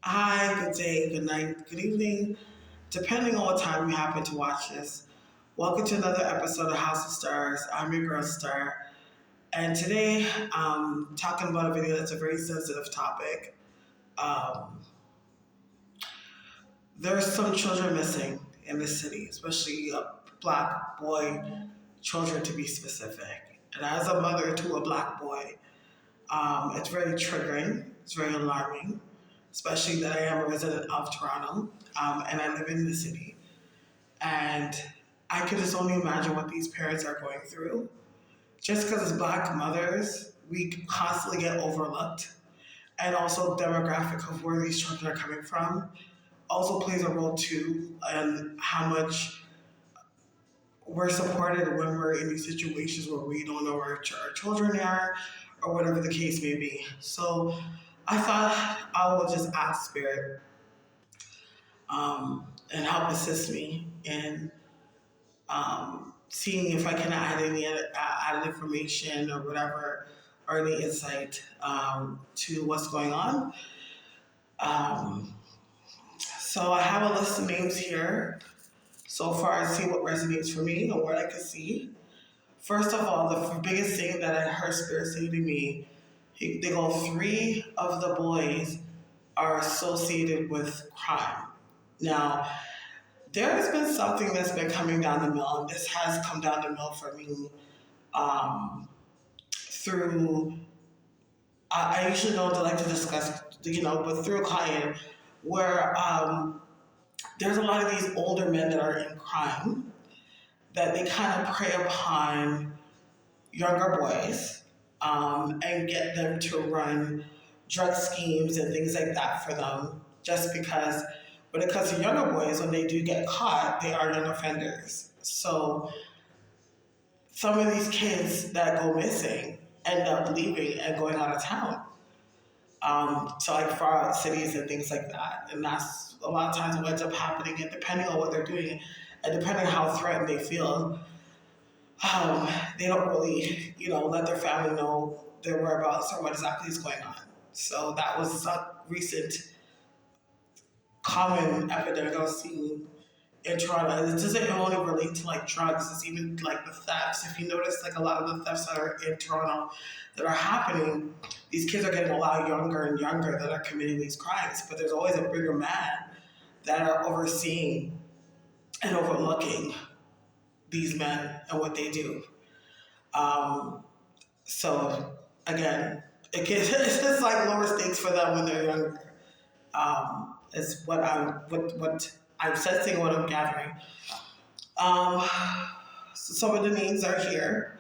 Hi, good day, good night, good evening, depending on what time you happen to watch this. Welcome to another episode of House of Stars. I'm your girl Star, and today I'm talking about a video that's a very sensitive topic. Um, there's some children missing in the city, especially black boy children to be specific. And as a mother to a black boy, it's very triggering, it's very alarming, especially that I am a resident of Toronto and I live in the city. And I can just only imagine what these parents are going through. Just because as black mothers, we constantly get overlooked. And also demographic of where these children are coming from also plays a role too, and how much we're supported when we're in these situations where we don't know where our children are or whatever the case may be. So I thought I would just ask Spirit and help assist me in seeing if I can add any added information or whatever, or any insight to what's going on. So I have a list of names here so far to see what resonates for me and what I can see. First of all, the biggest thing that I heard Spirit say to me, they go, 3 of the boys are associated with crime. Now, there has been something that's been coming down the mill, and this has come down the mill for me through, I usually don't like to discuss, but through a client where there's a lot of these older men that are in crime that they kind of prey upon younger boys and get them to run drug schemes and things like that for them, just because when it comes to younger boys, when they do get caught, they are young offenders. So some of these kids that go missing end up leaving and going out of town. So like far out cities and things like that. And that's a lot of times what ends up happening, and depending on what they're doing and depending on how threatened they feel, they don't really, let their family know their whereabouts or what exactly is going on. So that was a recent common epidemic I was seeing in Toronto. It doesn't only relate to like drugs, it's even like the thefts. If you notice, like a lot of the thefts that are in Toronto that are happening, these kids are getting a lot younger and younger that are committing these crimes, but there's always a bigger man that are overseeing and overlooking these men and what they do. So again, it's just like lower stakes for them when they're younger. Is what I'm sensing, what I'm gathering. So some of the names are here.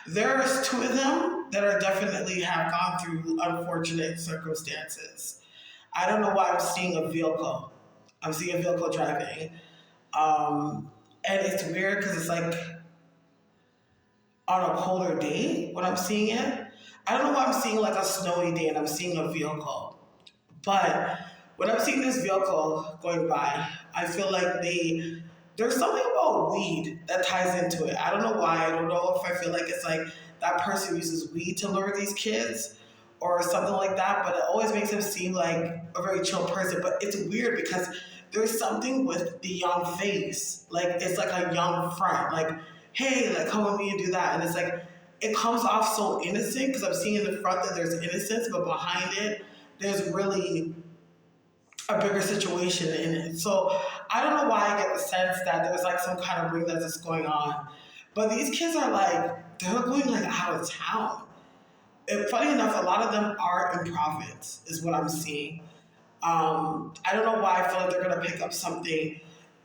There's 2 of them that are definitely have gone through unfortunate circumstances. I don't know why I'm seeing a vehicle. I'm seeing a vehicle driving. And it's weird because it's like on a colder day when I'm seeing it. I don't know why I'm seeing like a snowy day and I'm seeing a vehicle. But when I'm seeing this vehicle going by, I feel like there's something about weed that ties into it. I don't know why. I don't know if I feel like it's like that person uses weed to lure these kids or something like that, but it always makes him seem like a very chill person. But it's weird because there's something with the young face. Like, it's like a young front. Like, hey, like, come with me and do that. And it's like, it comes off so innocent because I'm seeing in the front that there's innocence, but behind it, there's really a bigger situation in it. So I don't know why I get the sense that there's like some kind of ring that's just going on. But these kids are like, they're going like out of town. And funny enough, a lot of them are in province, is what I'm seeing. I don't know why I feel like they're going to pick up something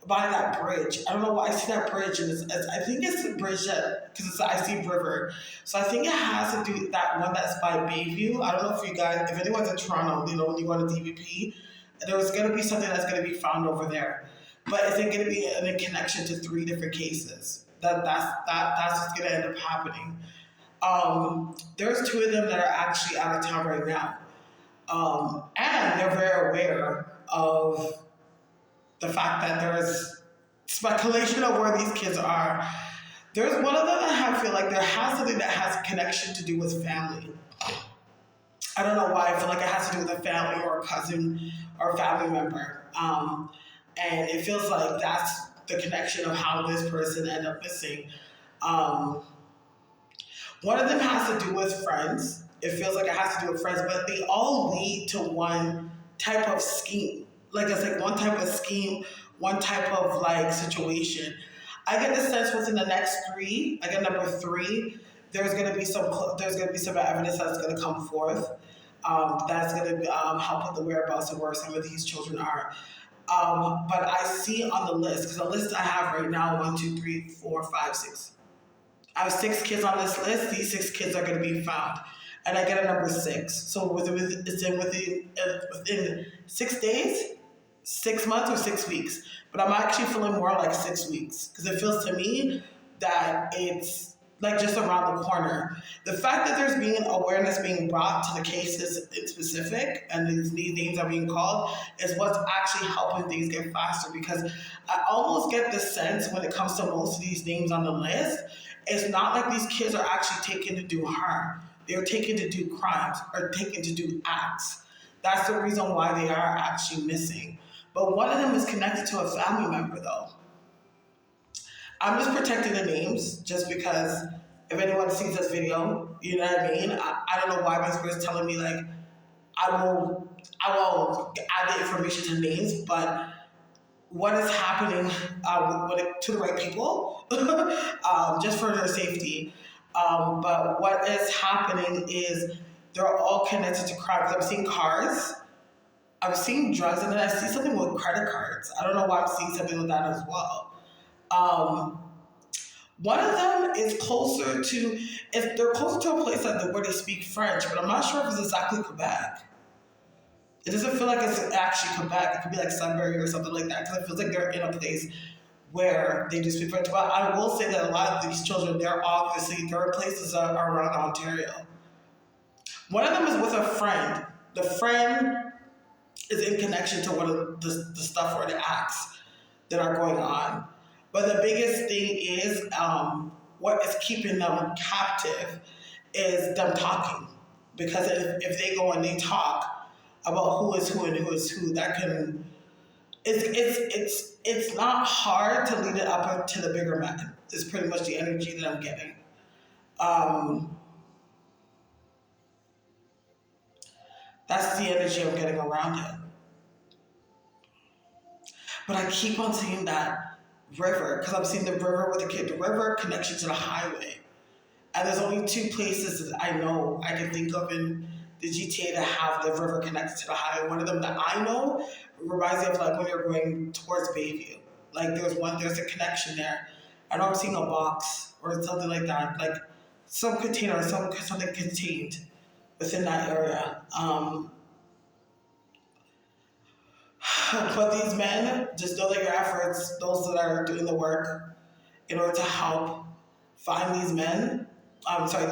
by that bridge. I don't know why I see that bridge, and I think it's the bridge that, because it's the Icy River. So I think it has to do with that one that's by Bayview. I don't know if anyone's in Toronto, when you go to DVP, there was going to be something that's going to be found over there. But is it going to be in connection to 3 different cases? That's what's going to end up happening. There's 2 of them that are actually out of town right now. And they're very aware of the fact that there's speculation of where these kids are. There's one of them that I feel like there has something that has a connection to do with family. I don't know why. I feel like it has to do with a family or a cousin or a family member. And it feels like that's the connection of how this person ended up missing. Um, One of them has to do with friends. It feels like it has to do with friends, but they all lead to one type of scheme. Like it's like one type of scheme, one type of like situation. I get the sense within the next three. I get number three. There's gonna be some evidence that's gonna come forth. That's gonna help with the whereabouts of where some of these children are. But I see on the list, because the list I have right now, 1, 2, 3, 4, 5, 6. I have 6 kids on this list. These 6 kids are going to be found, and I get a number 6. So within 6 days, 6 months, or 6 weeks. But I'm actually feeling more like 6 weeks because it feels to me that it's like just around the corner. The fact that there's being awareness being brought to the cases in specific and these names are being called is what's actually helping things get faster, because I almost get the sense when it comes to most of these names on the list, it's not like these kids are actually taken to do harm. They're taken to do crimes or taken to do acts. That's the reason why they are actually missing. But one of them is connected to a family member, though. I'm just protecting the names just because if anyone sees this video, you know what I mean? I don't know why my spirit's telling me like I will add the information to names, but what is happening to the right people, just for their safety. But what is happening is they're all connected to crime. I'm seeing cars, I'm seeing drugs, and then I see something with credit cards. I don't know why I'm seeing something with that as well. One of them is closer to, if they're closer to a place where they speak French, but I'm not sure if it's exactly Quebec. It doesn't feel like it's actually Quebec. It could be like Sunbury or something like that, because it feels like they're in a place where they do speak French. But I will say that a lot of these children, they're in places around Ontario. One of them is with a friend. The friend is in connection to one of the stuff or the acts that are going on. But the biggest thing is what is keeping them captive is them talking. Because if they go and they talk about who is who and who is who, that can it's not hard to lead it up to the bigger man. It's pretty much the energy that I'm getting. That's the energy I'm getting around it. But I keep on seeing that river, because I'm seeing the river with the river connection to the highway. And there's only 2 places that I know I can think of in the GTA that have the river connected to the highway. One of them that I know reminds me of like when you're going towards Bayview. Like there's a connection there. I know I'm seeing a box or something like that, like some container, something contained within that area. But these men, just know that your efforts, those that are doing the work in order to help find these men,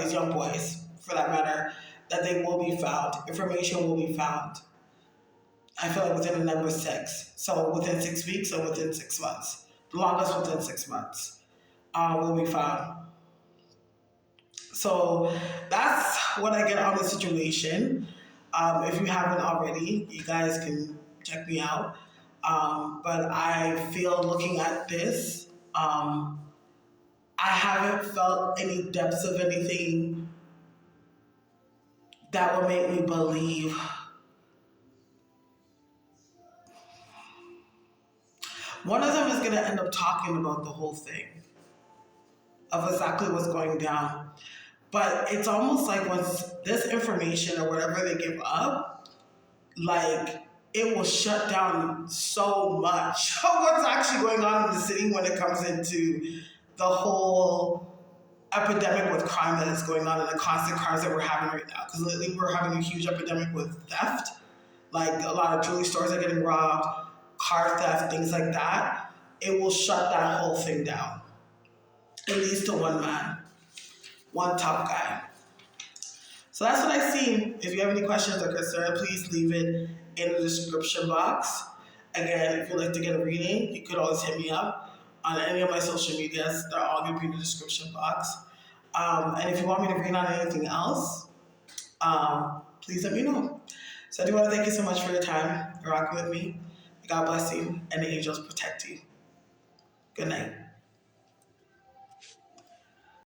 these young boys, for that matter, that they will be found. Information will be found. I feel like within the number 6. So within 6 weeks or within 6 months. The longest within 6 months will be found. So that's what I get on the situation. If you haven't already, you guys can check me out. But I feel looking at this, I haven't felt any depths of anything that would make me believe. One of them is going to end up talking about the whole thing of exactly what's going down. But it's almost like once this information or whatever they give up, like it will shut down so much of what's actually going on in the city when it comes into the whole epidemic with crime that is going on and the constant crimes that we're having right now. Because lately we're having a huge epidemic with theft. Like a lot of jewelry stores are getting robbed, car theft, things like that. It will shut that whole thing down. It leads to one man, one top guy. So that's what I see. If you have any questions or concerns, please leave it in the description box. Again, if you'd like to get a reading, you could always hit me up. on any of my social medias. They're all going to be in the description box. And if you want me to read on anything else, please let me know. So I do want to thank you so much for your time. You're rocking with me. God bless you, and the angels protect you. Good night.